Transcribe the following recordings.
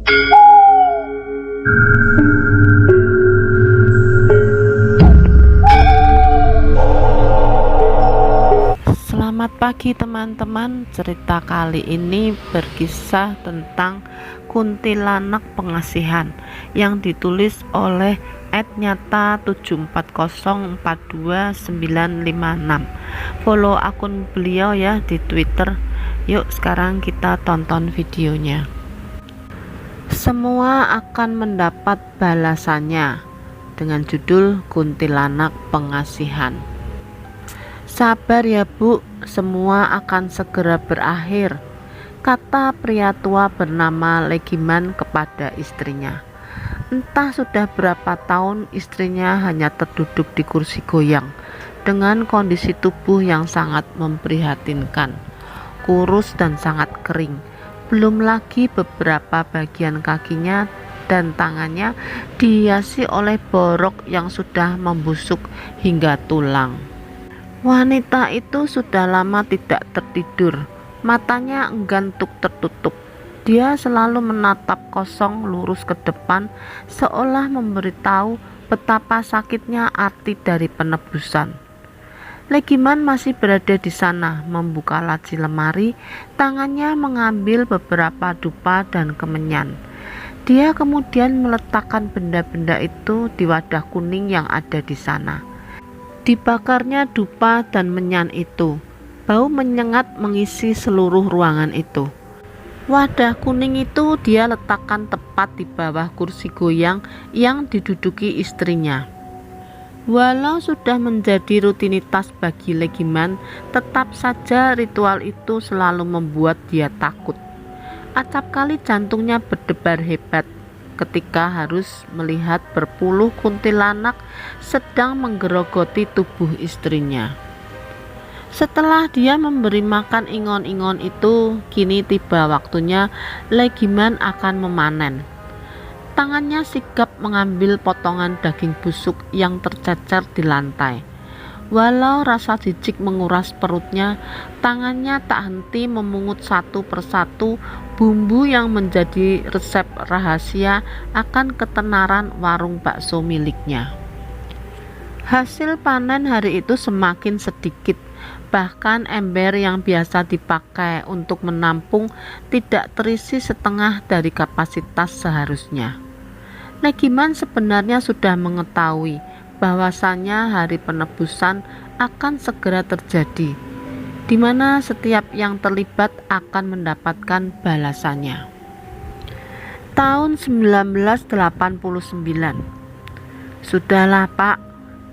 Selamat pagi teman-teman. Cerita kali ini berkisah tentang kuntilanak pengasihan yang ditulis oleh @nyata74042956. Follow akun beliau ya di Twitter. Yuk sekarang kita tonton videonya. Semua akan mendapat balasannya, dengan judul Kuntilanak Pengasihan. Sabar ya Bu, semua akan segera berakhir, kata pria tua bernama Legiman kepada istrinya. Entah sudah berapa tahun istrinya hanya terduduk di kursi goyang dengan kondisi tubuh yang sangat memprihatinkan, kurus dan sangat kering. Belum lagi beberapa bagian kakinya dan tangannya dihiasi oleh borok yang sudah membusuk hingga tulang. Wanita itu sudah lama tidak tertidur, matanya enggan tertutup. Dia selalu menatap kosong lurus ke depan, seolah memberitahu betapa sakitnya arti dari penebusan. Legiman masih berada di sana, membuka laci lemari, tangannya mengambil beberapa dupa dan kemenyan. Dia kemudian meletakkan benda-benda itu di wadah kuning yang ada di sana. Dibakarnya dupa dan menyan itu, bau menyengat mengisi seluruh ruangan itu. Wadah kuning itu dia letakkan tepat di bawah kursi goyang yang diduduki istrinya. Walau sudah menjadi rutinitas bagi Legiman, tetap saja ritual itu selalu membuat dia takut. Acap kali jantungnya berdebar hebat ketika harus melihat berpuluh kuntilanak sedang menggerogoti tubuh istrinya. Setelah dia memberi makan ingon-ingon itu, kini tiba waktunya Legiman akan memanen. Tangannya sigap mengambil potongan daging busuk yang tercecer di lantai. Walau rasa jijik menguras perutnya, tangannya tak henti memungut satu persatu bumbu yang menjadi resep rahasia akan ketenaran warung bakso miliknya. Hasil panen hari itu semakin sedikit, bahkan ember yang biasa dipakai untuk menampung tidak terisi setengah dari kapasitas seharusnya. Legiman sebenarnya sudah mengetahui bahwasannya hari penebusan akan segera terjadi, di mana setiap yang terlibat akan mendapatkan balasannya. Tahun 1989. Sudahlah Pak,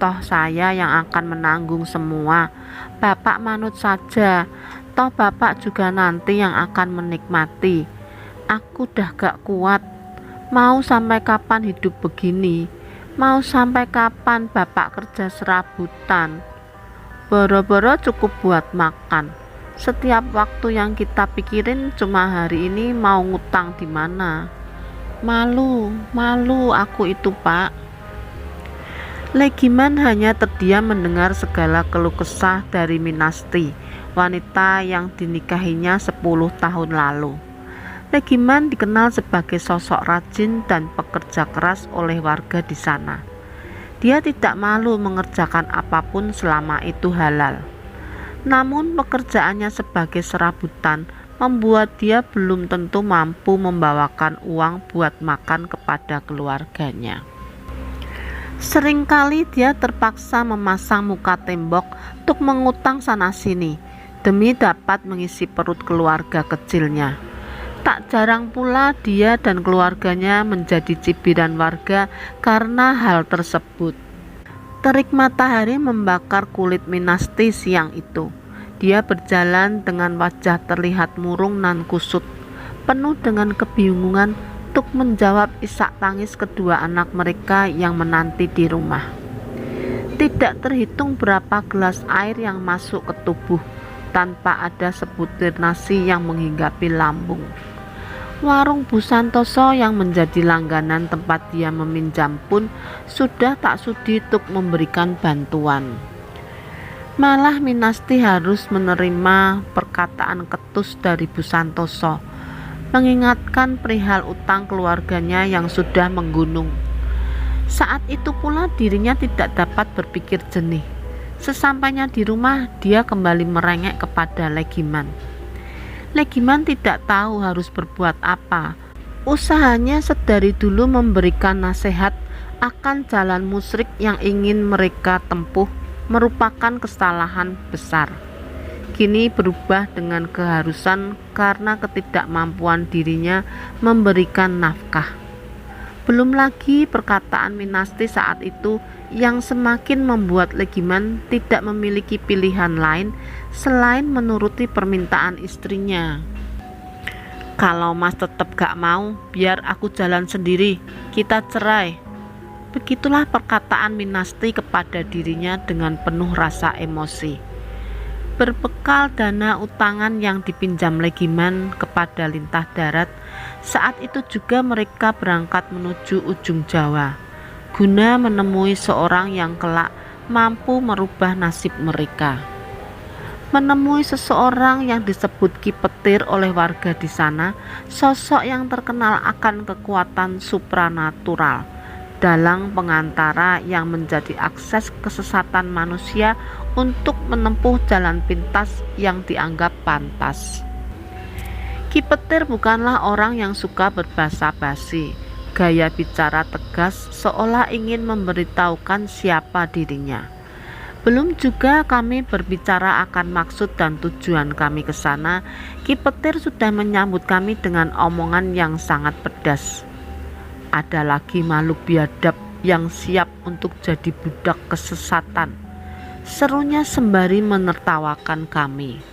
toh saya yang akan menanggung semua. Bapak manut saja, toh Bapak juga nanti yang akan menikmati. Aku dah gak kuat. Mau sampai kapan hidup begini? Mau sampai kapan Bapak kerja serabutan? Boro-boro cukup buat makan. Setiap waktu yang kita pikirin cuma hari ini mau ngutang di mana. Malu aku itu Pak. Legiman hanya terdiam mendengar segala keluh kesah dari Minasti, wanita yang dinikahinya 10 tahun lalu. Legiman dikenal sebagai sosok rajin dan pekerja keras oleh warga di sana. Dia tidak malu mengerjakan apapun selama itu halal. Namun pekerjaannya sebagai serabutan membuat dia belum tentu mampu membawakan uang buat makan kepada keluarganya. Seringkali dia terpaksa memasang muka tembok untuk mengutang sana-sini demi dapat mengisi perut keluarga kecilnya. Tak jarang pula dia dan keluarganya menjadi cibiran warga karena hal tersebut. Terik matahari membakar kulit Minasti siang itu. Dia berjalan dengan wajah terlihat murung nan kusut, penuh dengan kebingungan untuk menjawab isak tangis kedua anak mereka yang menanti di rumah. Tidak terhitung berapa gelas air yang masuk ke tubuh tanpa ada sebutir nasi yang menghinggapi lambung. Warung Bu Santoso yang menjadi langganan tempat dia meminjam pun sudah tak sudi untuk memberikan bantuan. Malah Minasti harus menerima perkataan ketus dari Bu Santoso. mengingatkan perihal utang keluarganya yang sudah menggunung. Saat itu pula dirinya tidak dapat berpikir jernih. Sesampainya di rumah, dia kembali merengek kepada Legiman. Legiman tidak tahu harus berbuat apa. Usahanya sedari dulu memberikan nasihat akan jalan musyrik yang ingin mereka tempuh merupakan kesalahan besar. Kini berubah dengan keharusan karena ketidakmampuan dirinya memberikan nafkah. Belum lagi perkataan Minasti saat itu yang semakin membuat Legiman tidak memiliki pilihan lain selain menuruti permintaan istrinya. "Kalau Mas tetap gak mau, biar aku jalan sendiri, kita cerai." Begitulah perkataan Minasti kepada dirinya dengan penuh rasa emosi. Berbekal dana utangan yang dipinjam Legiman kepada Lintah Darat, saat itu juga mereka berangkat menuju ujung Jawa, guna menemui seorang yang kelak mampu merubah nasib mereka. Menemui seseorang yang disebut Ki Petir oleh warga di sana, sosok yang terkenal akan kekuatan supranatural, dalang pengantara yang menjadi akses kesesatan manusia untuk menempuh jalan pintas yang dianggap pantas. Ki Petir bukanlah orang yang suka berbasa basi. Gaya bicara tegas seolah ingin memberitahukan siapa dirinya. Belum juga kami berbicara akan maksud dan tujuan kami ke sana, Ki Petir sudah menyambut kami dengan omongan yang sangat pedas. "Ada lagi makhluk biadab yang siap untuk jadi budak kesesatan," serunya sembari menertawakan kami.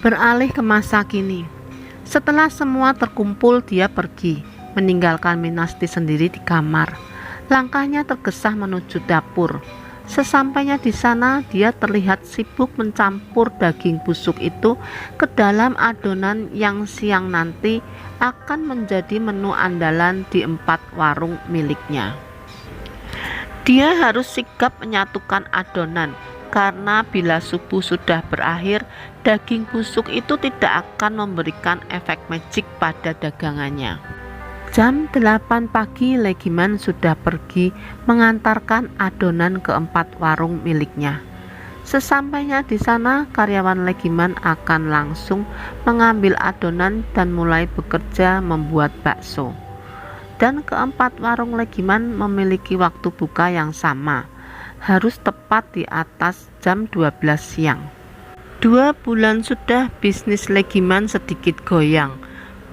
Beralih ke masa kini. Setelah semua terkumpul, dia pergi, meninggalkan Minasti sendiri di kamar. Langkahnya tergesa menuju dapur. Sesampainya di sana, dia terlihat sibuk mencampur daging busuk itu ke dalam adonan yang siang nanti akan menjadi menu andalan di 4 warung miliknya. Dia harus sigap menyatukan adonan, karena bila subuh sudah berakhir, daging busuk itu tidak akan memberikan efek magic pada dagangannya. Jam 8 pagi Legiman sudah pergi mengantarkan adonan ke 4 warung miliknya. Sesampainya di sana, karyawan Legiman akan langsung mengambil adonan dan mulai bekerja membuat bakso. Dan ke-4 warung Legiman memiliki waktu buka yang sama, harus tepat di atas jam 12 siang. 2 bulan sudah bisnis Legiman sedikit goyang.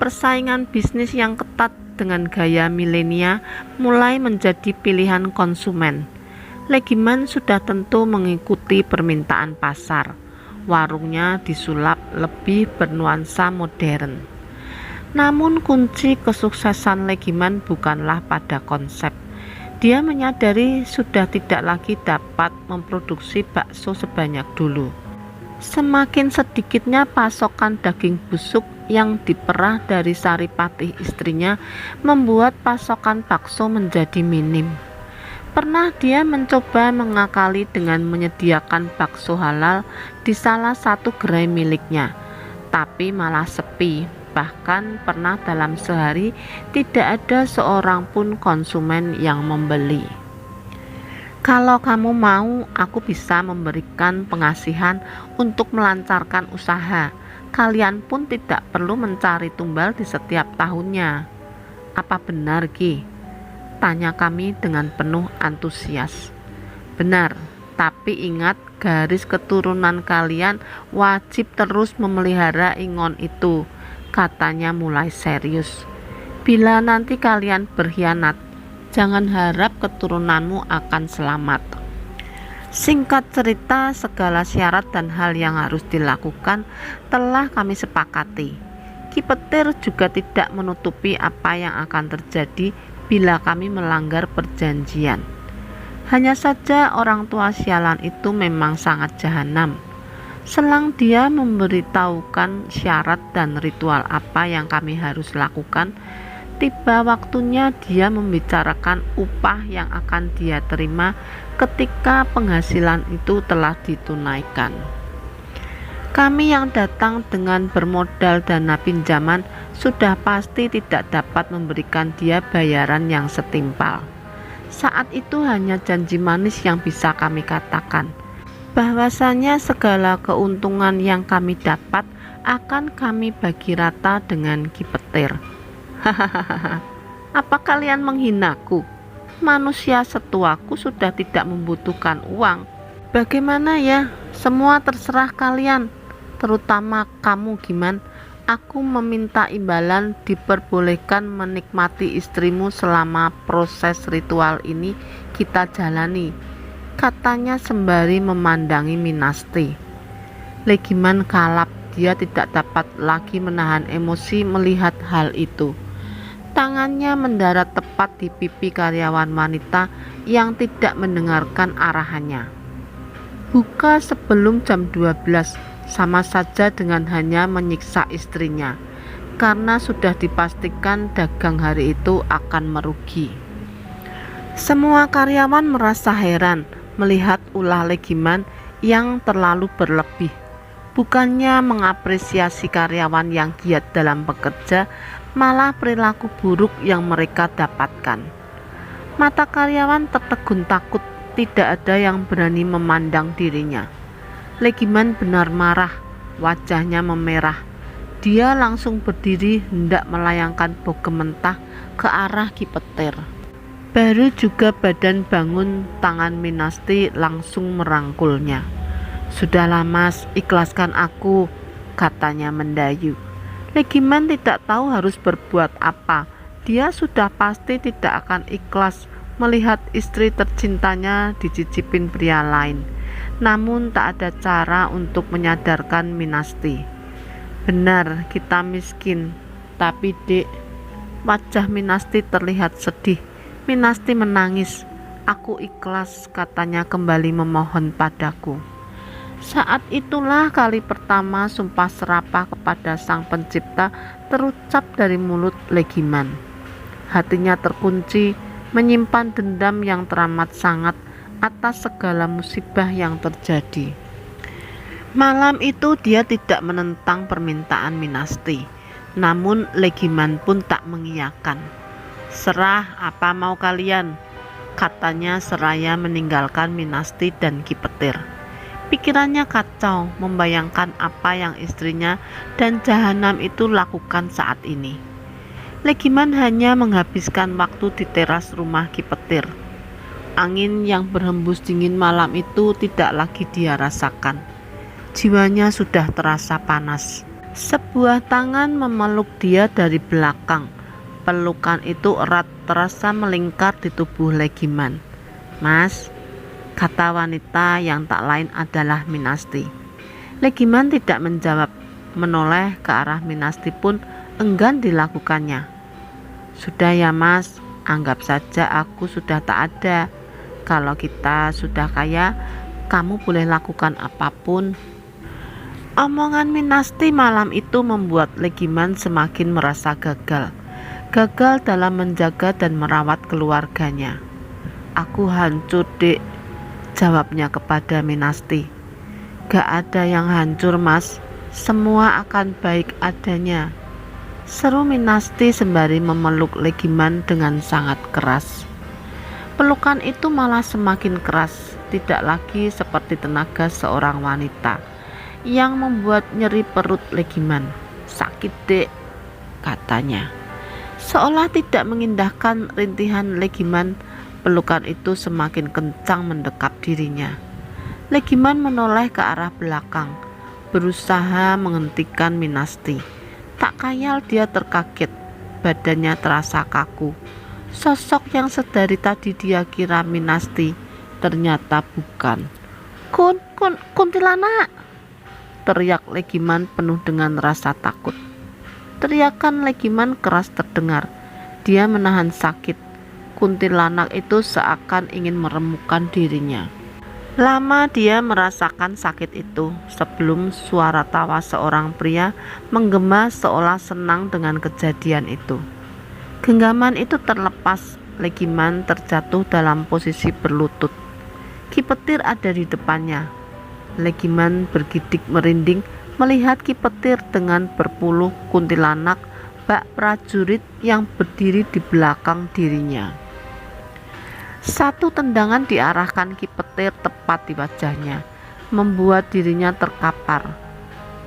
Persaingan bisnis yang ketat dengan gaya milenia mulai menjadi pilihan konsumen. Legiman sudah tentu mengikuti permintaan pasar. Warungnya disulap lebih bernuansa modern. Namun kunci kesuksesan Legiman bukanlah pada konsep. Dia menyadari sudah tidak lagi dapat memproduksi bakso sebanyak dulu. Semakin sedikitnya pasokan daging busuk yang diperah dari Saripatih istrinya membuat pasokan bakso menjadi minim. Pernah dia mencoba mengakali dengan menyediakan bakso halal di salah satu gerai miliknya, tapi malah sepi. Bahkan pernah dalam sehari tidak ada seorang pun konsumen yang membeli. "Kalau kamu mau, aku bisa memberikan pengasihan untuk melancarkan usaha. Kalian pun tidak perlu mencari tumbal di setiap tahunnya." "Apa benar, Ki?" tanya kami dengan penuh antusias. "Benar, tapi ingat, garis keturunan kalian wajib terus memelihara ingon itu," katanya mulai serius. "Bila nanti kalian berkhianat, jangan harap keturunanmu akan selamat." Singkat cerita, segala syarat dan hal yang harus dilakukan telah kami sepakati. Ki Petir juga tidak menutupi apa yang akan terjadi bila kami melanggar perjanjian. Hanya saja orang tua sialan itu memang sangat jahanam. Selang dia memberitahukan syarat dan ritual apa yang kami harus lakukan, tiba waktunya dia membicarakan upah yang akan dia terima ketika penghasilan itu telah ditunaikan. Kami yang datang dengan bermodal dana pinjaman sudah pasti tidak dapat memberikan dia bayaran yang setimpal. Saat itu hanya janji manis yang bisa kami katakan, bahwasanya segala keuntungan yang kami dapat akan kami bagi rata dengan Ki Petir. Hahaha, apa kalian menghinaku? Manusia setuaku sudah tidak membutuhkan uang. Bagaimana ya? Semua terserah kalian, terutama kamu Giman. Aku meminta imbalan diperbolehkan menikmati istrimu selama proses ritual ini kita jalani, katanya sembari memandangi Minasti. Legiman kalap, dia tidak dapat lagi menahan emosi melihat hal itu. Tangannya mendarat tepat di pipi karyawan wanita yang tidak mendengarkan arahannya. Buka sebelum jam 12, sama saja dengan hanya menyiksa istrinya, karena sudah dipastikan dagang hari itu akan merugi. Semua karyawan merasa heran melihat ulah Legiman yang terlalu berlebih. Bukannya mengapresiasi karyawan yang giat dalam bekerja, malah perilaku buruk yang mereka dapatkan. Mata karyawan tertegun takut, tidak ada yang berani memandang dirinya. Legiman benar marah, wajahnya memerah. Dia langsung berdiri hendak melayangkan bogem mentah ke arah Ki Petir. Baru juga badan bangun, tangan Minasti langsung merangkulnya. Sudahlah Mas, ikhlaskan aku, katanya mendayu. Legiman tidak tahu harus berbuat apa. Dia sudah pasti tidak akan ikhlas melihat istri tercintanya dicicipin pria lain. Namun tak ada cara untuk menyadarkan Minasti. Benar, kita miskin. Tapi Dek, wajah Minasti terlihat sedih. Minasti menangis. Aku ikhlas, katanya kembali memohon padaku. Saat itulah kali pertama sumpah serapah kepada Sang Pencipta terucap dari mulut Legiman. Hatinya terkunci, menyimpan dendam yang teramat sangat atas segala musibah yang terjadi. Malam itu dia tidak menentang permintaan Minasti, namun Legiman pun tak mengiyakan. Serah apa mau kalian, katanya seraya meninggalkan Minasti dan Ki Petir. Pikirannya kacau, membayangkan apa yang istrinya dan jahanam itu lakukan saat ini. Legiman hanya menghabiskan waktu di teras rumah Ki Petir. Angin yang berhembus dingin malam itu tidak lagi dia rasakan. Jiwanya sudah terasa panas. Sebuah tangan memeluk dia dari belakang. Pelukan itu erat, terasa melingkar di tubuh Legiman. Mas, kata wanita yang tak lain adalah Minasti. Legiman tidak menjawab, menoleh ke arah Minasti pun enggan dilakukannya. Sudah ya Mas, anggap saja aku sudah tak ada. Kalau kita sudah kaya, kamu boleh lakukan apapun. Omongan Minasti malam itu membuat Legiman semakin merasa gagal. Gagal dalam menjaga dan merawat keluarganya. Aku hancur Dek, jawabnya kepada Minasti. Gak ada yang hancur Mas, semua akan baik adanya, seru Minasti sembari memeluk Legiman dengan sangat keras. Pelukan itu malah semakin keras, tidak lagi seperti tenaga seorang wanita yang membuat nyeri perut Legiman. Sakit Dek, katanya. Seolah tidak mengindahkan rintihan Legiman, pelukan itu semakin kencang mendekap dirinya. Legiman menoleh ke arah belakang, berusaha menghentikan Minasti. Tak kayal dia terkaget, badannya terasa kaku. Sosok yang sedari tadi dia kira Minasti ternyata bukan. Kuntilanak, teriak Legiman penuh dengan rasa takut. Teriakan Legiman keras terdengar. Dia menahan sakit. Kuntilanak itu seakan ingin meremukkan dirinya. Lama dia merasakan sakit itu sebelum suara tawa seorang pria menggema seolah senang dengan kejadian itu. Genggaman itu terlepas, Legiman terjatuh dalam posisi berlutut. Ki Petir ada di depannya. Legiman bergidik merinding melihat Ki Petir dengan berpuluh kuntilanak menembak prajurit yang berdiri di belakang dirinya. Satu tendangan diarahkan Ki Petir tepat di wajahnya, membuat dirinya terkapar.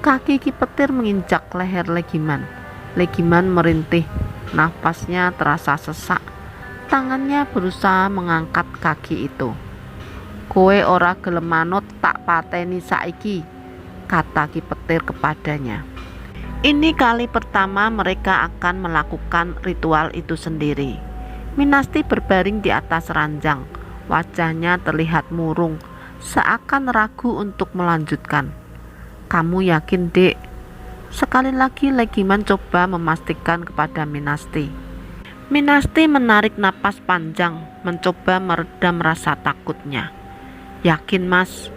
Kaki Ki Petir menginjak leher Legiman. Legiman merintih, nafasnya terasa sesak. Tangannya berusaha mengangkat kaki itu. "Kowe ora gelem manut tak pateni saiki," kata Ki Petir kepadanya. Ini kali pertama mereka akan melakukan ritual itu sendiri. Minasti berbaring di atas ranjang. Wajahnya terlihat murung, seakan ragu untuk melanjutkan. "Kamu yakin, Dek?" Sekali lagi Legiman coba memastikan kepada Minasti. Minasti menarik napas panjang, mencoba meredam rasa takutnya. "Yakin, Mas?"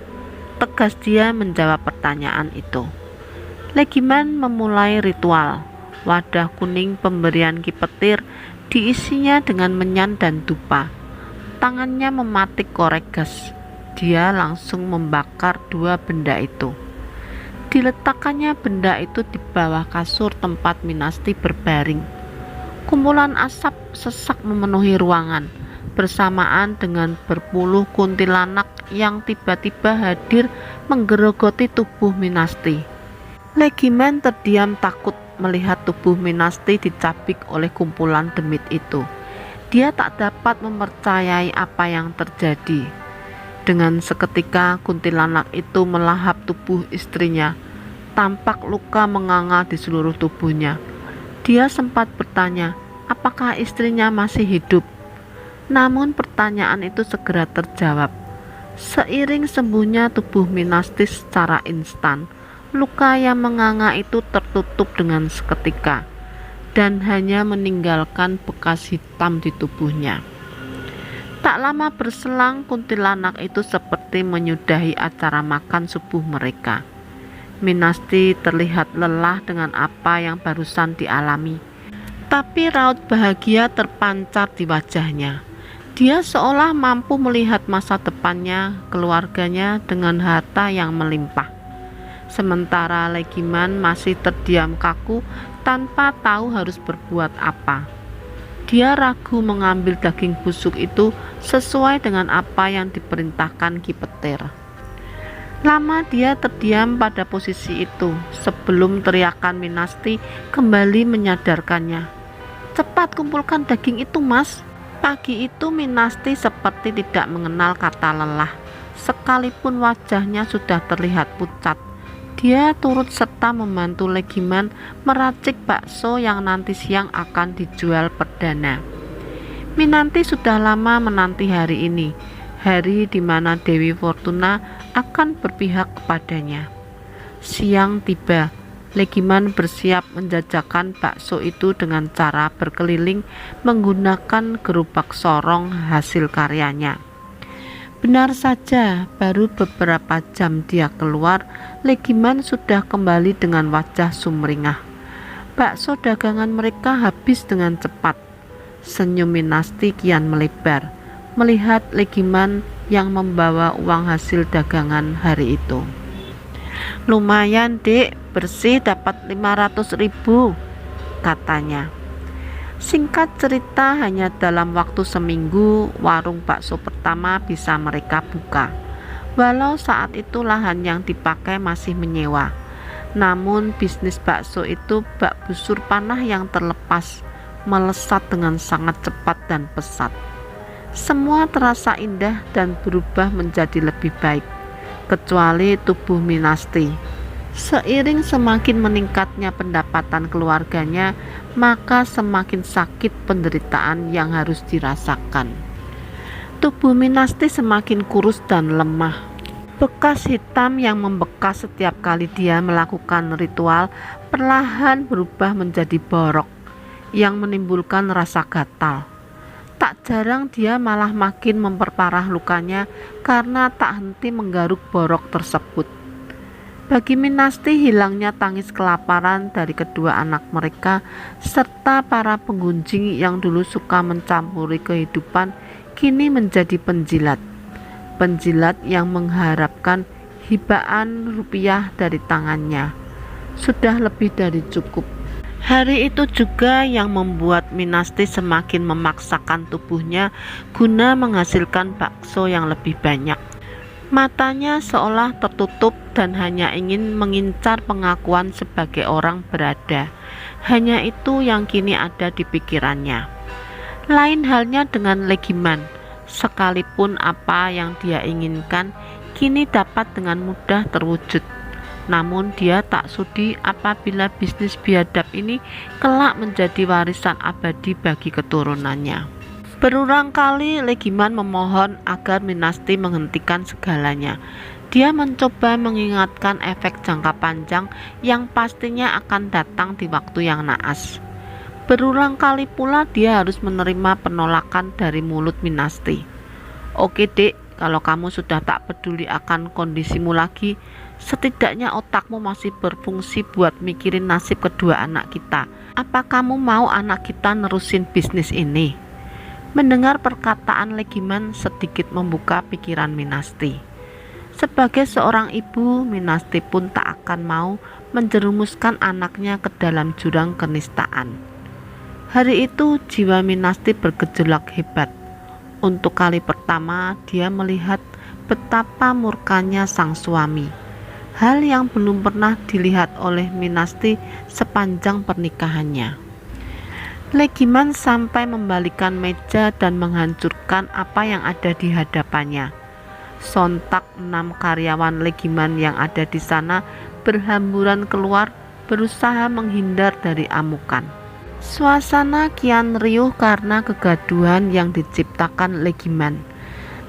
tegas dia menjawab pertanyaan itu. Legiman memulai ritual. Wadah kuning pemberian Ki Petir diisinya dengan menyan dan dupa. Tangannya mematik korek gas. Dia langsung membakar dua benda itu. Diletakkannya benda itu di bawah kasur tempat Minasti berbaring. Kumpulan asap sesak memenuhi ruangan, bersamaan dengan berpuluh kuntilanak yang tiba-tiba hadir menggerogoti tubuh Minasti. Legiman terdiam takut melihat tubuh Minasti dicabik oleh kumpulan demit itu. Dia tak dapat mempercayai apa yang terjadi. Dengan seketika kuntilanak itu melahap tubuh istrinya. Tampak luka menganga di seluruh tubuhnya. Dia sempat bertanya, apakah istrinya masih hidup? Namun pertanyaan itu segera terjawab. Seiring sembuhnya tubuh Minasti secara instan, luka yang menganga itu tertutup dengan seketika dan hanya meninggalkan bekas hitam di tubuhnya. Tak lama berselang, kuntilanak itu seperti menyudahi acara makan subuh mereka. Minasti terlihat lelah dengan apa yang barusan dialami, tapi raut bahagia terpancar di wajahnya. Dia seolah mampu melihat masa depannya, keluarganya dengan harta yang melimpah. Sementara Legiman masih terdiam kaku tanpa tahu harus berbuat apa. Dia ragu mengambil daging busuk itu sesuai dengan apa yang diperintahkan Ki Petir. Lama dia terdiam pada posisi itu sebelum teriakan Minasti kembali menyadarkannya. "Cepat kumpulkan daging itu, Mas." Pagi itu Minasti seperti tidak mengenal kata lelah. Sekalipun wajahnya sudah terlihat pucat, dia turut serta membantu Legiman meracik bakso yang nanti siang akan dijual perdana. Minasti sudah lama menanti hari ini, hari di mana Dewi Fortuna akan berpihak kepadanya. Siang tiba, Legiman bersiap menjajakan bakso itu dengan cara berkeliling menggunakan gerobak sorong hasil karyanya. Benar saja, baru beberapa jam dia keluar, Legiman sudah kembali dengan wajah sumringah. Bakso dagangan mereka habis dengan cepat. Senyum Minasti kian melebar melihat Legiman yang membawa uang hasil dagangan hari itu. "Lumayan, Dek, bersih dapat 500.000, katanya. Singkat cerita, hanya dalam waktu seminggu warung bakso pertama bisa mereka buka. Walau saat itu lahan yang dipakai masih menyewa, namun bisnis bakso itu bak busur panah yang terlepas, melesat dengan sangat cepat dan pesat. Semua terasa indah dan berubah menjadi lebih baik, kecuali tubuh Minasti. Seiring semakin meningkatnya pendapatan keluarganya, maka semakin sakit penderitaan yang harus dirasakan. Tubuh Minasti semakin kurus dan lemah. Bekas hitam yang membekas setiap kali dia melakukan ritual perlahan berubah menjadi borok yang menimbulkan rasa gatal. Tak jarang dia malah makin memperparah lukanya karena tak henti menggaruk borok tersebut. Bagi Minasti, hilangnya tangis kelaparan dari kedua anak mereka serta para penggunjing yang dulu suka mencampuri kehidupan kini menjadi penjilat. Penjilat yang mengharapkan hibaan rupiah dari tangannya. Sudah lebih dari cukup. Hari itu juga yang membuat Minasti semakin memaksakan tubuhnya guna menghasilkan bakso yang lebih banyak. Matanya seolah tertutup dan hanya ingin mengincar pengakuan sebagai orang berada. Hanya itu yang kini ada di pikirannya. Lain halnya dengan Legiman, sekalipun apa yang dia inginkan kini dapat dengan mudah terwujud. Namun dia tak sudi apabila bisnis biadab ini kelak menjadi warisan abadi bagi keturunannya. Berulang kali Legiman memohon agar Minasti menghentikan segalanya. Dia mencoba mengingatkan efek jangka panjang yang pastinya akan datang di waktu yang naas. Berulang kali pula dia harus menerima penolakan dari mulut Minasti. Oke dek, kalau kamu sudah tak peduli akan kondisimu lagi, setidaknya otakmu masih berfungsi buat mikirin nasib kedua anak kita. Apa kamu mau anak kita nerusin bisnis ini? Mendengar perkataan Legiman sedikit membuka pikiran Minasti. Sebagai seorang ibu, Minasti pun tak akan mau menjerumuskan anaknya ke dalam jurang kenistaan. Hari itu jiwa Minasti bergejolak hebat. Untuk kali pertama dia melihat betapa murkanya sang suami. Hal yang belum pernah dilihat oleh Minasti sepanjang pernikahannya. Legiman sampai membalikan meja dan menghancurkan apa yang ada di hadapannya. Sontak 6 karyawan Legiman yang ada di sana berhamburan keluar, berusaha menghindar dari amukan. Suasana kian riuh karena kegaduhan yang diciptakan Legiman.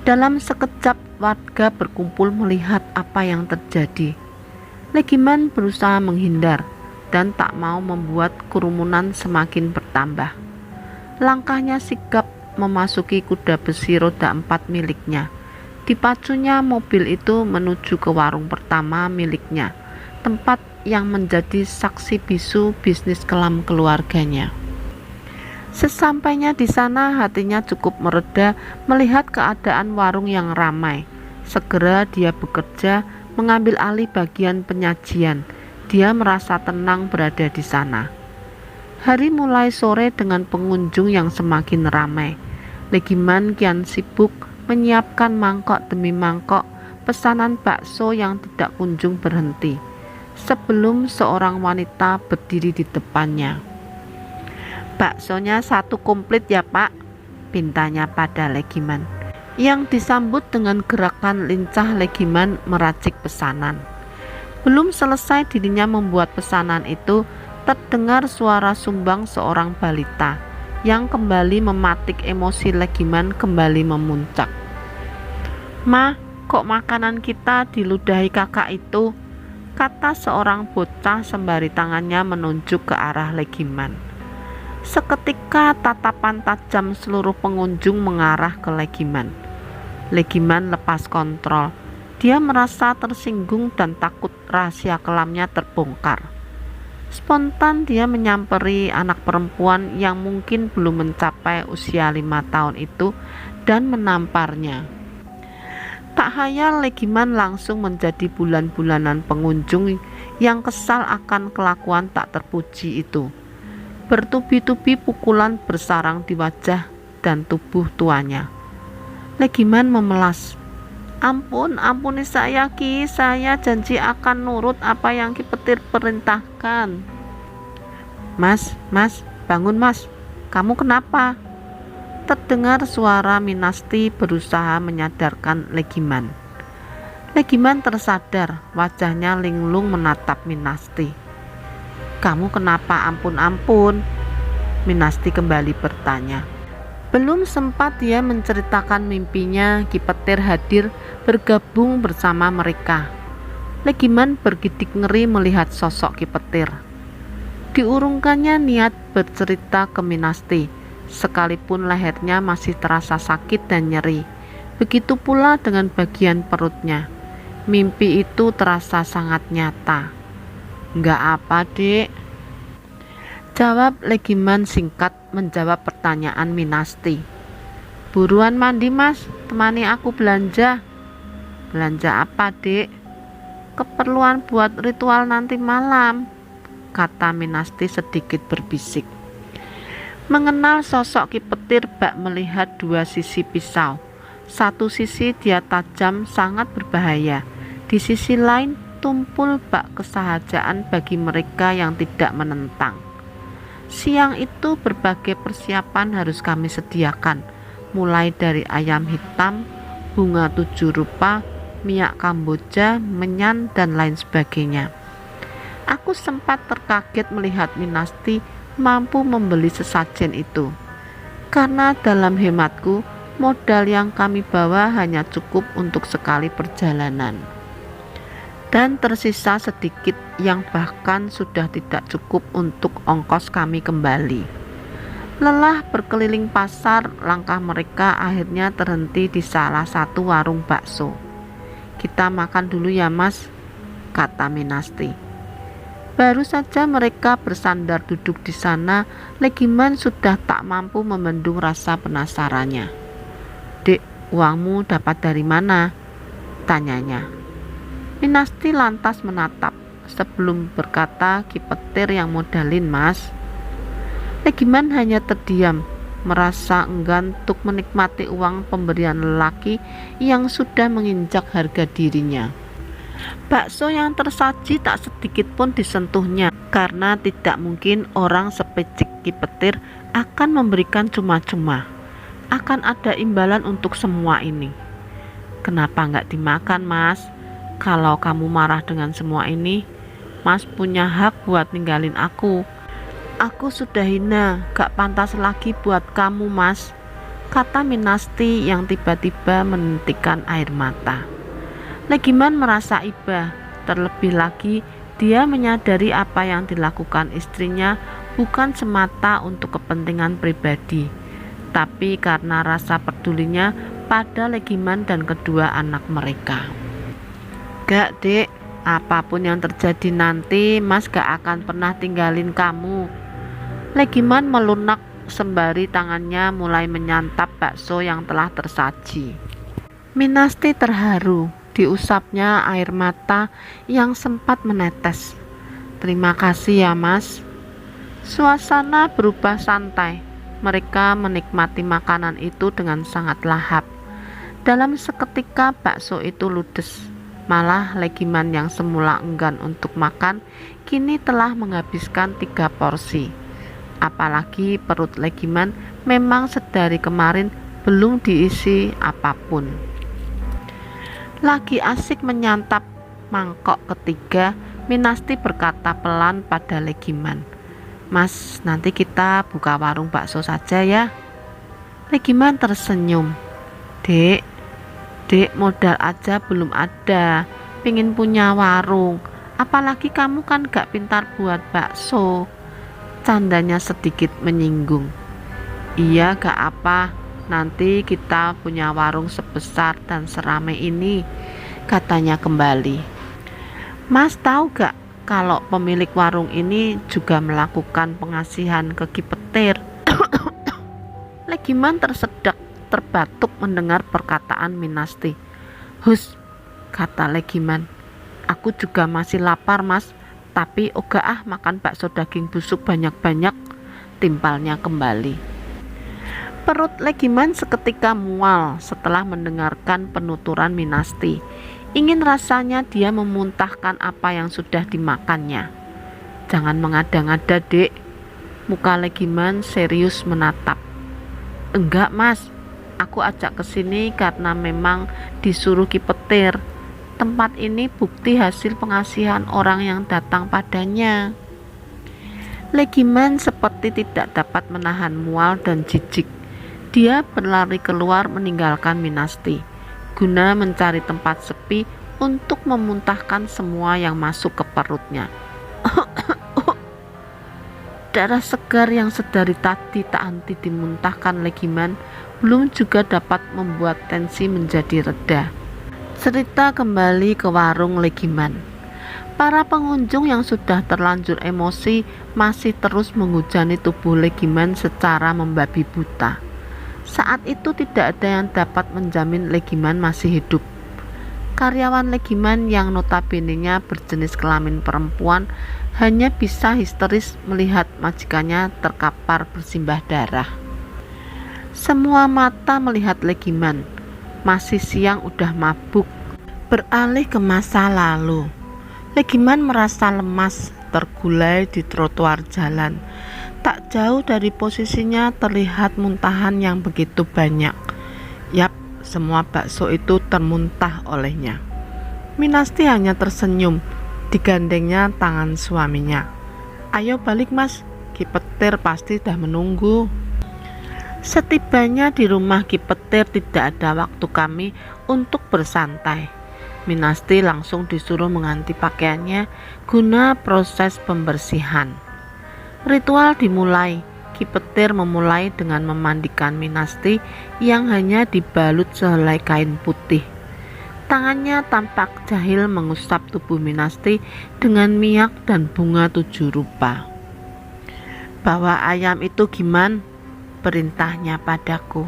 Dalam sekejap warga berkumpul melihat apa yang terjadi. Legiman berusaha menghindar dan tak mau membuat kerumunan semakin bertambah. Langkahnya sigap memasuki kuda besi roda 4 miliknya. Dipacunya mobil itu menuju ke warung pertama miliknya, tempat yang menjadi saksi bisu bisnis kelam keluarganya. Sesampainya di sana hatinya cukup mereda melihat keadaan warung yang ramai. Segera dia bekerja mengambil alih bagian penyajian. Dia merasa tenang berada di sana. Hari mulai sore dengan pengunjung yang semakin ramai. Legiman kian sibuk menyiapkan mangkok demi mangkok pesanan bakso yang tidak kunjung berhenti. Sebelum seorang wanita berdiri di depannya. "Baksonya 1 komplit ya Pak," pintanya pada Legiman. Yang disambut dengan gerakan lincah Legiman meracik pesanan. Belum selesai dirinya membuat pesanan itu, terdengar suara sumbang seorang balita yang kembali mematik emosi Legiman kembali memuncak. "Ma, kok makanan kita diludahi kakak itu?" kata seorang bocah sembari tangannya menunjuk ke arah Legiman. Seketika tatapan tajam seluruh pengunjung mengarah ke Legiman. Legiman lepas kontrol. Dia merasa tersinggung dan takut rahasia kelamnya terbongkar. Spontan dia menyamperi anak perempuan yang mungkin belum mencapai usia 5 tahun itu dan menamparnya. Tak hayal Legiman langsung menjadi bulan-bulanan pengunjung yang kesal akan kelakuan tak terpuji itu. Bertubi-tubi pukulan bersarang di wajah dan tubuh tuanya. Legiman memelas. Ampuni saya Ki, saya janji akan nurut apa yang Ki Petir perintahkan." Mas, bangun mas, kamu kenapa?" Terdengar suara Minasti berusaha menyadarkan Legiman. Legiman tersadar, wajahnya linglung menatap Minasti. "Kamu kenapa ampun?" Minasti kembali bertanya. Belum sempat dia menceritakan mimpinya, Ki Petir hadir bergabung bersama mereka. Legiman bergidik ngeri melihat sosok Ki Petir. Diurungkannya niat bercerita ke Minasti, sekalipun lehernya masih terasa sakit dan nyeri. Begitu pula dengan bagian perutnya. Mimpi itu terasa sangat nyata. "Nggak apa dek," jawab Legiman singkat menjawab pertanyaan Minasti. "Buruan mandi mas, temani aku belanja." "Belanja apa dek?" "Keperluan buat ritual nanti malam." kata Minasti sedikit berbisik. Mengenal sosok Ki Petir, bak melihat dua sisi pisau. Satu sisi dia tajam, sangat berbahaya. Di sisi lain tumpul bak kesahajaan bagi mereka yang tidak menentang. Siang itu berbagai persiapan harus kami sediakan, mulai dari ayam hitam, bunga 7 rupa, minyak kamboja, menyan, dan lain sebagainya. Aku sempat terkaget melihat Minasti mampu membeli sesajen itu, karena dalam hematku modal yang kami bawa hanya cukup untuk sekali perjalanan, dan tersisa sedikit yang bahkan sudah tidak cukup untuk ongkos kami kembali. Lelah berkeliling pasar, langkah mereka akhirnya terhenti di salah satu warung bakso. "Kita makan dulu ya Mas," kata Minasti. Baru saja mereka bersandar duduk di sana, Legiman sudah tak mampu membendung rasa penasarannya. "Dek, uangmu dapat dari mana?" tanyanya. Minasti lantas menatap sebelum berkata, "Ki Petir yang modalin Mas." Legiman hanya terdiam, merasa enggan untuk menikmati uang pemberian lelaki yang sudah menginjak harga dirinya. Bakso yang tersaji tak sedikit pun disentuhnya, karena tidak mungkin orang sepicik Ki Petir akan memberikan cuma-cuma. Akan ada imbalan untuk semua ini. "Kenapa nggak dimakan Mas? Kalau kamu marah dengan semua ini, Mas punya hak buat ninggalin aku. Aku sudah hina, gak pantas lagi buat kamu Mas," kata Minasti yang tiba-tiba menitikan air mata. Legiman merasa iba, terlebih lagi dia menyadari apa yang dilakukan istrinya bukan semata untuk kepentingan pribadi, tapi karena rasa pedulinya pada Legiman dan kedua anak mereka. "Gak Dek, apapun yang terjadi nanti Mas gak akan pernah tinggalin kamu." Legiman melunak sembari tangannya mulai menyantap bakso yang telah tersaji. Minasti terharu, diusapnya air mata yang sempat menetes. "Terima kasih ya Mas." Suasana berubah santai. Mereka menikmati makanan itu dengan sangat lahap. Dalam seketika bakso itu ludes. Malah Legiman yang semula enggan untuk makan kini telah menghabiskan 3 porsi. Apalagi perut Legiman memang sedari kemarin belum diisi apapun. Lagi asik menyantap mangkok ketiga, Minasti berkata pelan pada Legiman, "Mas, nanti kita buka warung bakso saja ya." Legiman tersenyum. Dek, modal aja belum ada, pingin punya warung. Apalagi kamu kan gak pintar buat bakso." Candanya sedikit menyinggung. "Iya gak apa, nanti kita punya warung sebesar dan seramai ini," katanya kembali. "Mas tahu gak kalau pemilik warung ini juga melakukan pengasihan ke Ki Petir?" Legiman tersedak, terbatuk mendengar perkataan Minasti. "Hus," kata Legiman, "aku juga masih lapar Mas, tapi oga makan bakso daging busuk banyak-banyak," timpalnya kembali. Perut Legiman seketika mual setelah mendengarkan penuturan Minasti. Ingin rasanya dia memuntahkan apa yang sudah dimakannya. "Jangan mengada-ngada Dek." Muka Legiman serius menatap. "Enggak Mas, aku ajak ke sini karena memang disuruh Ki Petir. Tempat ini bukti hasil pengasihan orang yang datang padanya." Legiman seperti tidak dapat menahan mual dan jijik. Dia berlari keluar meninggalkan Minasti, guna mencari tempat sepi untuk memuntahkan semua yang masuk ke perutnya. Darah segar yang sedari tadi tak henti dimuntahkan Legiman belum juga dapat membuat tensi menjadi reda. Cerita kembali ke warung Legiman. Para pengunjung yang sudah terlanjur emosi masih terus menghujani tubuh Legiman secara membabi buta. Saat itu tidak ada yang dapat menjamin Legiman masih hidup. Karyawan Legiman yang notabene-nya berjenis kelamin perempuan hanya bisa histeris melihat majikannya terkapar bersimbah darah. Semua mata melihat Legiman, masih siang udah mabuk, beralih ke masa lalu. Legiman merasa lemas, tergulai di trotoar jalan. Tak jauh dari posisinya terlihat muntahan yang begitu banyak. Yap, semua bakso itu termuntah olehnya. Minasti hanya tersenyum, digandengnya tangan suaminya. Ayo balik mas, Ki Petir pasti dah menunggu. Setibanya di rumah Ki Petir tidak ada waktu kami untuk bersantai. Minasti langsung disuruh mengganti pakaiannya guna proses pembersihan. Ritual dimulai. Ki Petir memulai dengan memandikan Minasti yang hanya dibalut sehelai kain putih. Tangannya tampak jahil mengusap tubuh Minasti dengan minyak dan bunga 7 rupa. Bawa ayam itu gimana? Perintahnya padaku.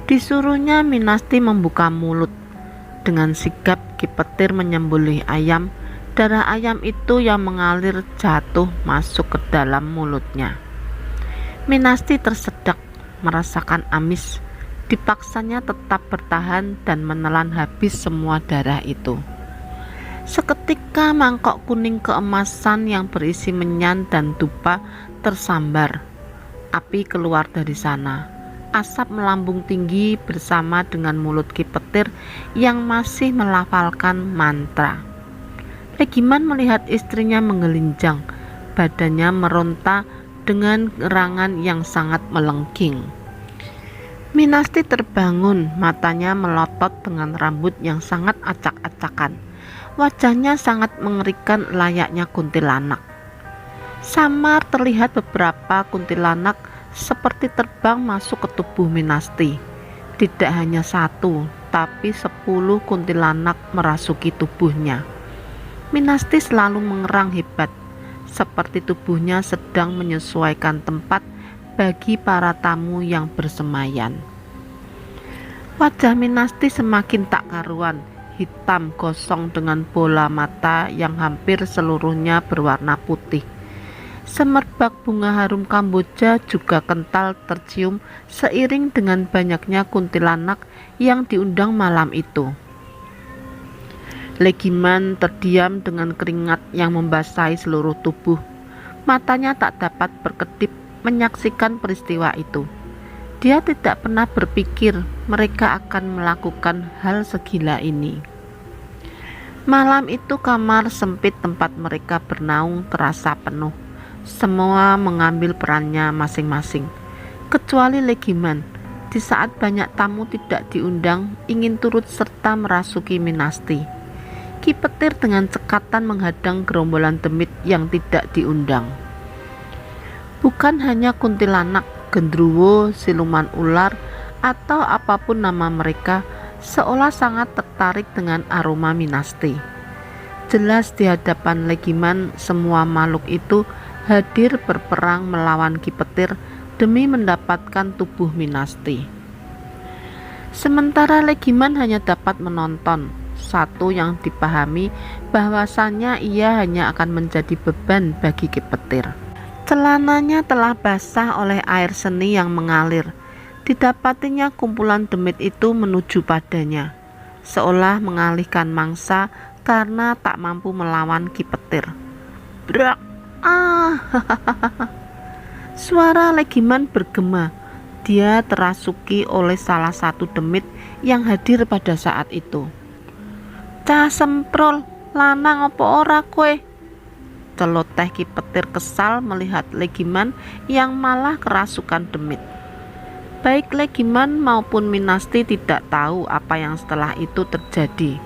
Disuruhnya Minasti membuka mulut. Dengan sigap Ki Petir menyembelih ayam. Darah ayam itu yang mengalir jatuh masuk ke dalam mulutnya. Minasti tersedak, merasakan amis. Dipaksanya tetap bertahan dan menelan habis semua darah itu. Seketika mangkok kuning keemasan yang berisi menyan dan dupa tersambar. Api keluar dari sana. Asap melambung tinggi bersama dengan mulut Ki Petir yang masih melafalkan mantra. Legiman melihat istrinya menggelinjang, badannya meronta dengan erangan yang sangat melengking. Minasti terbangun, matanya melotot dengan rambut yang sangat acak-acakan. Wajahnya sangat mengerikan layaknya kuntilanak. Samar terlihat beberapa kuntilanak seperti terbang masuk ke tubuh Minasti. Tidak hanya 1, tapi 10 kuntilanak merasuki tubuhnya. Minasti selalu mengerang hebat, seperti tubuhnya sedang menyesuaikan tempat bagi para tamu yang bersemayan. Wajah Minasti semakin tak karuan, hitam gosong dengan bola mata yang hampir seluruhnya berwarna putih. Semerbak bunga harum Kamboja juga kental tercium seiring dengan banyaknya kuntilanak yang diundang malam itu. Legiman terdiam dengan keringat yang membasahi seluruh tubuh. Matanya tak dapat berkedip menyaksikan peristiwa itu. Dia tidak pernah berpikir mereka akan melakukan hal segila ini. Malam itu kamar sempit tempat mereka bernaung terasa penuh. Semua mengambil perannya masing-masing, kecuali Legiman. Di saat banyak tamu tidak diundang, ingin turut serta merasuki Minasti. Ki Petir dengan cekatan menghadang gerombolan demit yang tidak diundang. Bukan hanya kuntilanak, gendruwo, siluman ular, atau apapun nama mereka, seolah sangat tertarik dengan aroma Minasti. Jelas di hadapan Legiman semua makhluk itu hadir berperang melawan Ki Petir demi mendapatkan tubuh Minasti. Sementara Legiman hanya dapat menonton. Satu yang dipahami bahwasannya ia hanya akan menjadi beban bagi Ki Petir. Celananya telah basah oleh air seni yang mengalir. Didapatinya kumpulan demit itu menuju padanya, seolah mengalihkan mangsa karena tak mampu melawan Ki Petir. Brak! Suara Legiman bergema. Dia terasuki oleh salah satu demit yang hadir pada saat itu. Cah semprol, lanang apa ora kowe? Celoteh Ki Petir kesal melihat Legiman yang malah kerasukan demit. Baik Legiman maupun Minasti tidak tahu apa yang setelah itu terjadi.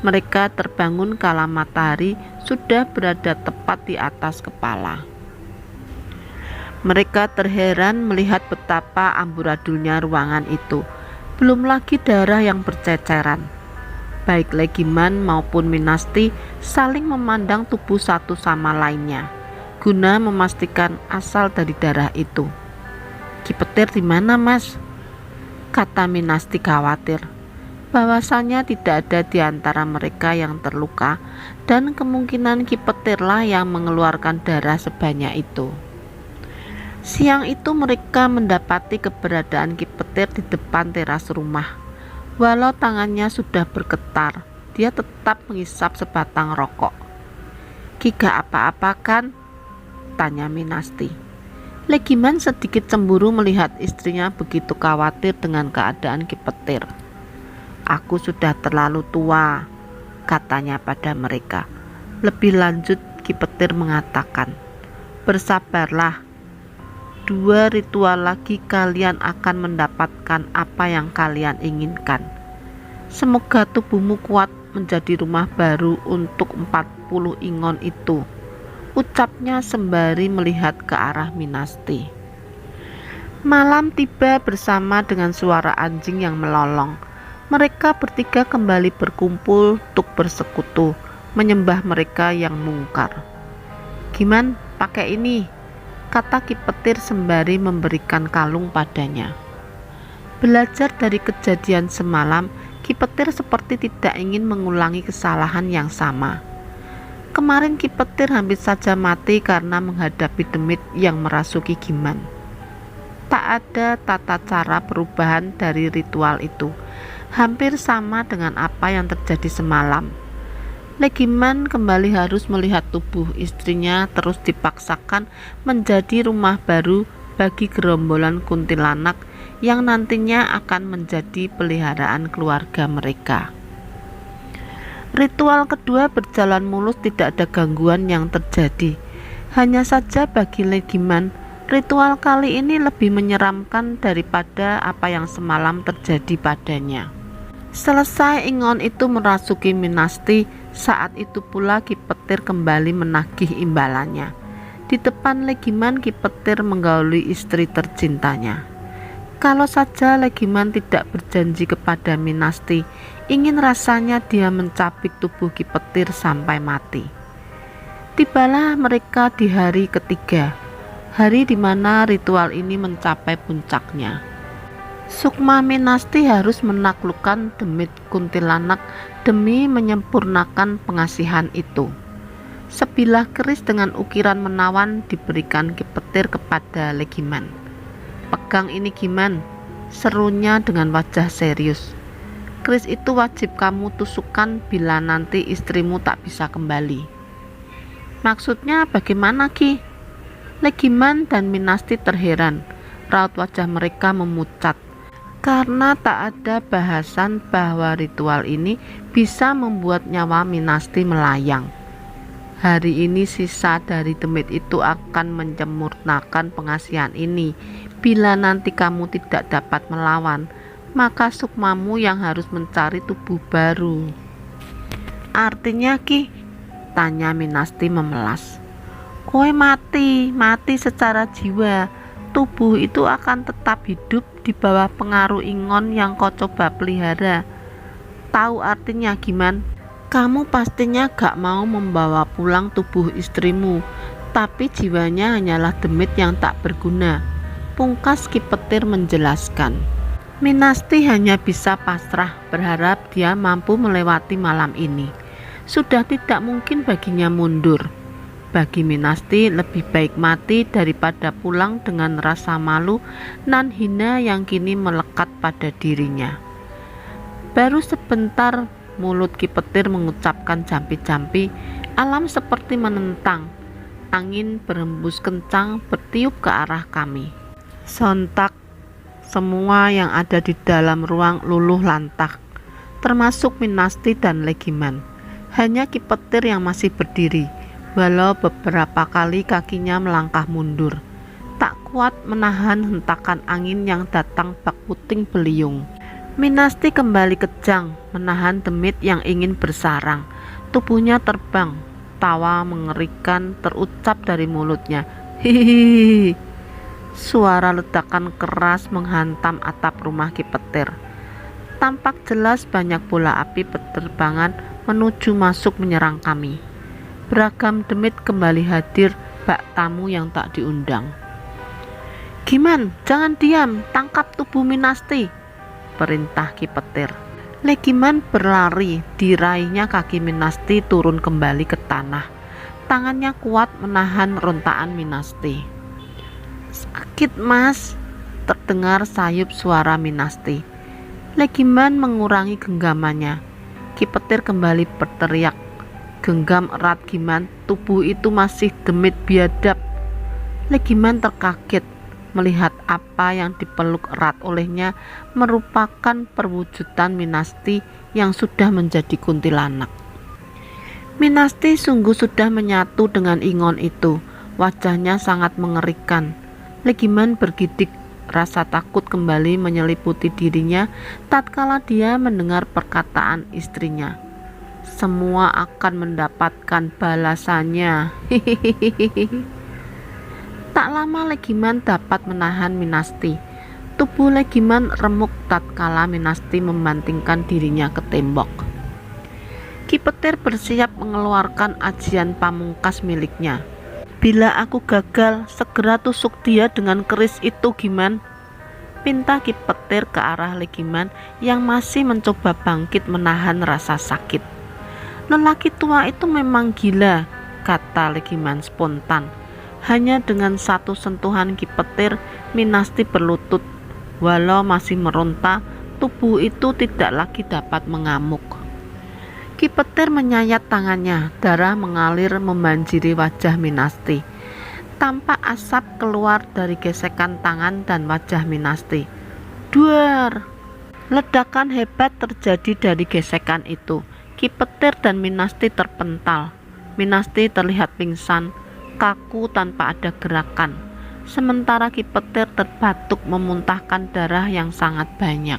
Mereka terbangun kala matahari sudah berada tepat di atas kepala. Mereka terheran melihat betapa amburadulnya ruangan itu. Belum lagi darah yang berceceran. Baik Legiman maupun Minasti saling memandang tubuh satu sama lainnya, guna memastikan asal dari darah itu. Ki Petir di mana mas? Kata Minasti khawatir. bahwasanya tidak ada di antara mereka yang terluka dan kemungkinan Ki Petirlah yang mengeluarkan darah sebanyak itu. Siang itu mereka mendapati keberadaan Ki Petir di depan teras rumah. Walau tangannya sudah bergetar, dia tetap menghisap sebatang rokok. "Ki gak apa-apa kan?" tanya Minasti. Legiman sedikit cemburu melihat istrinya begitu khawatir dengan keadaan Ki Petir. "Aku sudah terlalu tua," katanya pada mereka. Lebih lanjut, Ki Petir mengatakan, "Bersabarlah, 2 ritual lagi kalian akan mendapatkan apa yang kalian inginkan. Semoga tubuhmu kuat menjadi rumah baru untuk 40 ingon itu," ucapnya sembari melihat ke arah Minasti. Malam tiba bersama dengan suara anjing yang melolong. Mereka bertiga kembali berkumpul untuk bersekutu, menyembah mereka yang mungkar. "Giman, pakai ini," kata Ki Petir sembari memberikan kalung padanya. Belajar dari kejadian semalam, Ki Petir seperti tidak ingin mengulangi kesalahan yang sama. Kemarin Ki Petir hampir saja mati karena menghadapi demit yang merasuki Giman. Tak ada tata cara perubahan dari ritual itu, hampir sama dengan apa yang terjadi semalam. Legiman kembali harus melihat tubuh istrinya terus dipaksakan menjadi rumah baru bagi gerombolan kuntilanak yang nantinya akan menjadi peliharaan keluarga mereka. Ritual kedua berjalan mulus, tidak ada gangguan yang terjadi. Hanya saja bagi Legiman, ritual kali ini lebih menyeramkan daripada apa yang semalam terjadi padanya. Selesai ingon itu merasuki Minasti, saat itu pula Ki Petir kembali menagih imbalannya. Di depan Legiman, Ki Petir menggauli istri tercintanya. Kalau saja Legiman tidak berjanji kepada Minasti, ingin rasanya dia mencabik tubuh Ki Petir sampai mati. Tibalah mereka di hari ketiga, hari di mana ritual ini mencapai puncaknya. Sukma Minasti harus menaklukkan demit kuntilanak demi menyempurnakan pengasihan itu. Sebilah keris dengan ukiran menawan diberikan Ki Petir kepada Legiman. "Pegang ini Giman," serunya dengan wajah serius. "Keris itu wajib kamu tusukkan bila nanti istrimu tak bisa kembali." "Maksudnya bagaimana Ki?" Legiman dan Minasti terheran. Raut wajah mereka memucat karena tak ada bahasan bahwa ritual ini bisa membuat nyawa Minasti melayang. Hari ini sisa dari demit itu akan menyempurnakan pengasihan ini. Bila nanti kamu tidak dapat melawan, maka sukmamu yang harus mencari tubuh baru. "Artinya Ki?" tanya Minasti memelas. "Kowe mati secara jiwa. Tubuh itu akan tetap hidup di bawah pengaruh ingon yang kau coba pelihara. Tahu artinya Giman? Kamu pastinya gak mau membawa pulang tubuh istrimu, tapi jiwanya hanyalah demit yang tak berguna," pungkas Ki Petir menjelaskan. Minasti hanya bisa pasrah, berharap dia mampu melewati malam ini. Sudah tidak mungkin baginya mundur. Bagi Minasti lebih baik mati daripada pulang dengan rasa malu nan hina yang kini melekat pada dirinya. Baru sebentar mulut Ki Petir mengucapkan jampi-jampi, alam seperti menentang. Angin berhembus kencang bertiup ke arah kami. Sontak semua yang ada di dalam ruang luluh lantah, termasuk Minasti dan Legiman. Hanya Ki Petir yang masih berdiri, walau beberapa kali kakinya melangkah mundur. Tak kuat menahan hentakan angin yang datang bak puting beliung. Minasti kembali kejang, menahan demit yang ingin bersarang. Tubuhnya terbang, tawa mengerikan terucap dari mulutnya. "Hihihi." Suara ledakan keras menghantam atap rumah Ki Petir. Tampak jelas banyak bola api berterbangan menuju masuk menyerang kami. Beragam demit kembali hadir, bak tamu yang tak diundang. "Giman, jangan diam, tangkap tubuh Minasti," perintah Ki Petir. Legiman berlari, diraihnya kaki Minasti turun kembali ke tanah. Tangannya kuat menahan rontaan Minasti. "Sakit, Mas," terdengar sayup suara Minasti. Legiman mengurangi genggamannya. Ki Petir kembali berteriak. Genggam erat Giman, tubuh itu masih demit biadab. Legiman terkaget melihat apa yang dipeluk erat olehnya merupakan perwujudan Minasti yang sudah menjadi kuntilanak. Minasti sungguh sudah menyatu dengan Ingon itu. Wajahnya sangat mengerikan. Legiman bergidik, rasa takut kembali menyeliputi dirinya tatkala dia mendengar perkataan istrinya. Semua akan mendapatkan balasannya. Tak lama Legiman dapat menahan Minasti. Tubuh Legiman remuk tatkala Minasti membantingkan dirinya ke tembok. Ki Petir bersiap mengeluarkan ajian pamungkas miliknya. "Bila aku gagal, segera tusuk dia dengan keris itu, Giman," pinta Ki Petir ke arah Legiman yang masih mencoba bangkit menahan rasa sakit. "Lelaki tua itu memang gila," kata Legiman spontan. Hanya dengan satu sentuhan Ki Petir, Minasti berlutut. Walau masih meronta, tubuh itu tidak lagi dapat mengamuk. Ki Petir menyayat tangannya, darah mengalir membanjiri wajah Minasti. Tampak asap keluar dari gesekan tangan dan wajah Minasti. Duar! Ledakan hebat terjadi dari gesekan itu. Ki Petir dan Minasti terpental. Minasti terlihat pingsan, kaku tanpa ada gerakan, sementara Ki Petir terbatuk memuntahkan darah yang sangat banyak.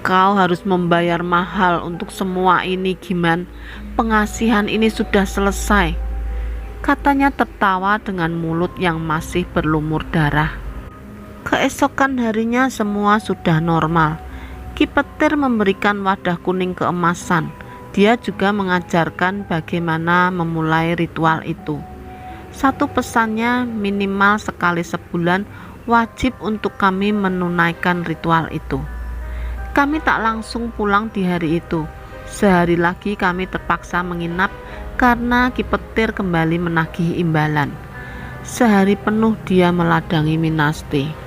"Kau harus membayar mahal untuk semua ini, Giman. Pengasihan ini sudah selesai," katanya tertawa dengan mulut yang masih berlumur darah. Keesokan harinya semua sudah normal. Ki Petir memberikan wadah kuning keemasan. Dia juga mengajarkan bagaimana memulai ritual itu. Satu pesannya, minimal sekali sebulan wajib untuk kami menunaikan ritual itu. Kami tak langsung pulang di hari itu. Sehari lagi kami terpaksa menginap karena Ki Petir kembali menagih imbalan. Sehari penuh dia meladangi Minasti.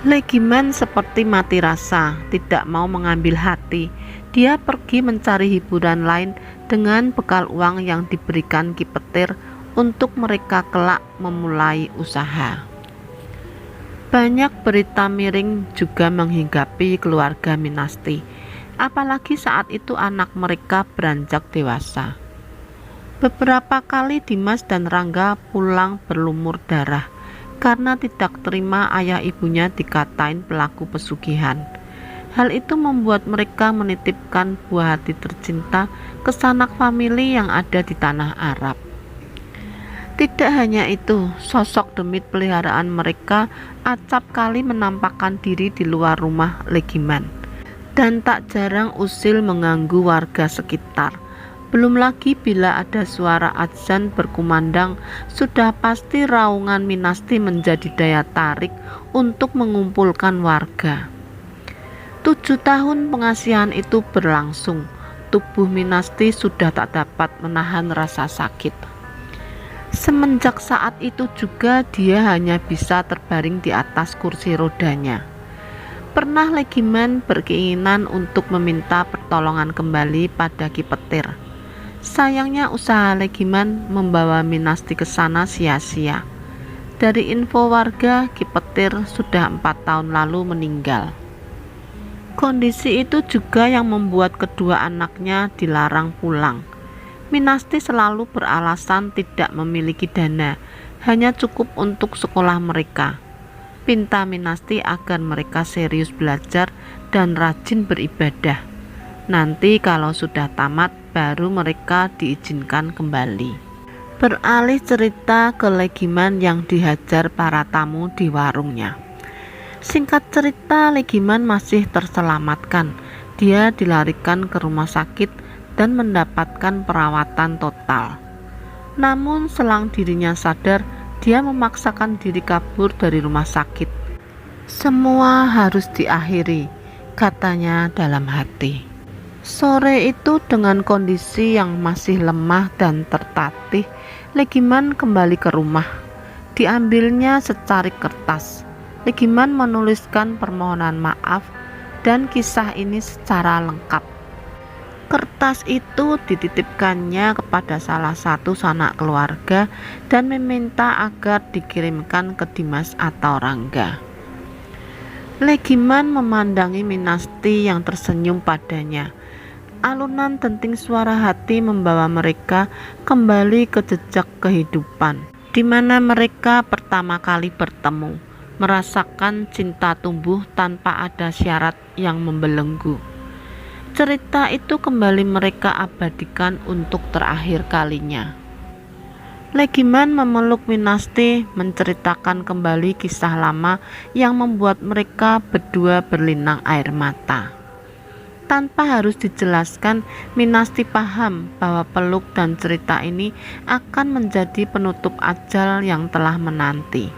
Legiman seperti mati rasa, tidak mau mengambil hati. Dia pergi mencari hiburan lain dengan bekal uang yang diberikan Ki Petir untuk mereka kelak memulai usaha. Banyak berita miring juga menghinggapi keluarga Minasti, apalagi saat itu anak mereka beranjak dewasa. Beberapa kali Dimas dan Rangga pulang berlumur darah karena tidak terima ayah ibunya dikatain pelaku pesugihan. Hal itu membuat mereka menitipkan buah hati tercinta ke sanak famili yang ada di tanah Arab. Tidak hanya itu, sosok demit peliharaan mereka acap kali menampakkan diri di luar rumah Legiman, dan tak jarang usil mengganggu warga sekitar. Belum lagi bila ada suara adzan berkumandang, sudah pasti raungan Minasti menjadi daya tarik untuk mengumpulkan warga. 7 tahun pengasihan itu berlangsung. Tubuh Minasti sudah tak dapat menahan rasa sakit. Semenjak saat itu juga dia hanya bisa terbaring di atas kursi rodanya. Pernah Legiman berkeinginan untuk meminta pertolongan kembali pada Ki Petir. Sayangnya usaha Legiman membawa Minasti ke sana sia-sia. Dari info warga, Ki Petir sudah 4 tahun lalu meninggal. Kondisi itu juga yang membuat kedua anaknya dilarang pulang. Minasti selalu beralasan tidak memiliki dana, hanya cukup untuk sekolah mereka. Pinta Minasti agar mereka serius belajar dan rajin beribadah. Nanti kalau sudah tamat, baru mereka diizinkan kembali. Beralih cerita ke Legiman yang dihajar para tamu di warungnya. Singkat cerita, Legiman masih terselamatkan. Dia dilarikan ke rumah sakit dan mendapatkan perawatan total. Namun selang dirinya sadar, dia memaksakan diri kabur dari rumah sakit. Semua harus diakhiri katanya dalam hati. Sore itu dengan kondisi yang masih lemah dan tertatih, Legiman kembali ke rumah. Diambilnya secarik kertas. Legiman menuliskan permohonan maaf dan kisah ini secara lengkap. Kertas itu dititipkannya kepada salah satu sanak keluarga dan meminta agar dikirimkan ke Dimas atau Rangga. Legiman memandangi Minasti yang tersenyum padanya. Alunan denting suara hati membawa mereka kembali ke jejak kehidupan, di mana mereka pertama kali bertemu, merasakan cinta tumbuh tanpa ada syarat yang membelenggu. Cerita itu kembali mereka abadikan untuk terakhir kalinya. Legiman memeluk Minasti, menceritakan kembali kisah lama yang membuat mereka berdua berlinang air mata. Tanpa harus dijelaskan, Minasti paham bahwa peluk dan cerita ini akan menjadi penutup ajal yang telah menanti.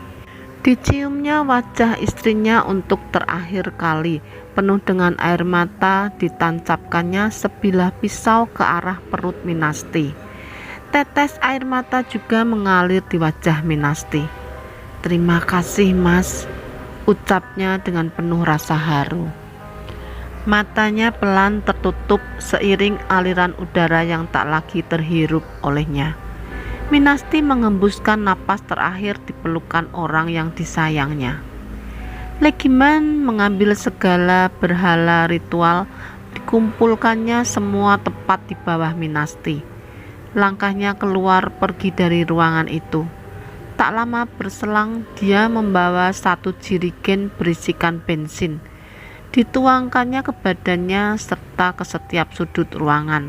Diciumnya wajah istrinya untuk terakhir kali, penuh dengan air mata, ditancapkannya sebilah pisau ke arah perut Minasti. Tetes air mata juga mengalir di wajah Minasti. "Terima kasih, Mas," ucapnya dengan penuh rasa haru. Matanya pelan tertutup seiring aliran udara yang tak lagi terhirup olehnya. Minasti mengembuskan napas terakhir di pelukan orang yang disayangnya. Legiman mengambil segala berhala ritual, dikumpulkannya semua tepat di bawah Minasti. Langkahnya keluar pergi dari ruangan itu. Tak lama berselang, dia membawa satu jirigen berisikan bensin. Dituangkannya ke badannya serta ke setiap sudut ruangan,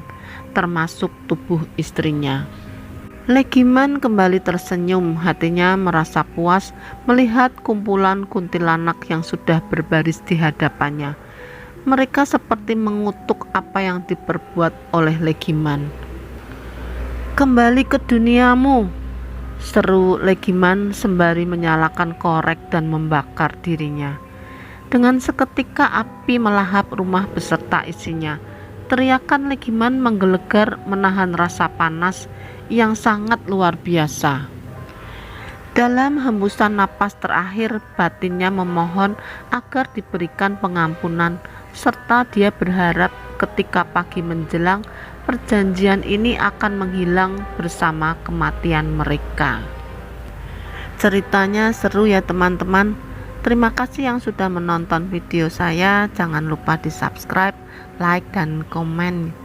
termasuk tubuh istrinya. Legiman kembali tersenyum, hatinya merasa puas melihat kumpulan kuntilanak yang sudah berbaris di hadapannya. Mereka seperti mengutuk apa yang diperbuat oleh Legiman. "Kembali ke duniamu," seru Legiman sembari menyalakan korek dan membakar dirinya. Dengan seketika api melahap rumah beserta isinya. Teriakan Legiman menggelegar menahan rasa panas yang sangat luar biasa. Dalam hembusan napas terakhir, batinnya memohon agar diberikan pengampunan, serta dia berharap ketika pagi menjelang, perjanjian ini akan menghilang bersama kematian mereka. Ceritanya seru ya teman-teman. Terima kasih yang sudah menonton video saya. Jangan lupa di subscribe, like, dan komen.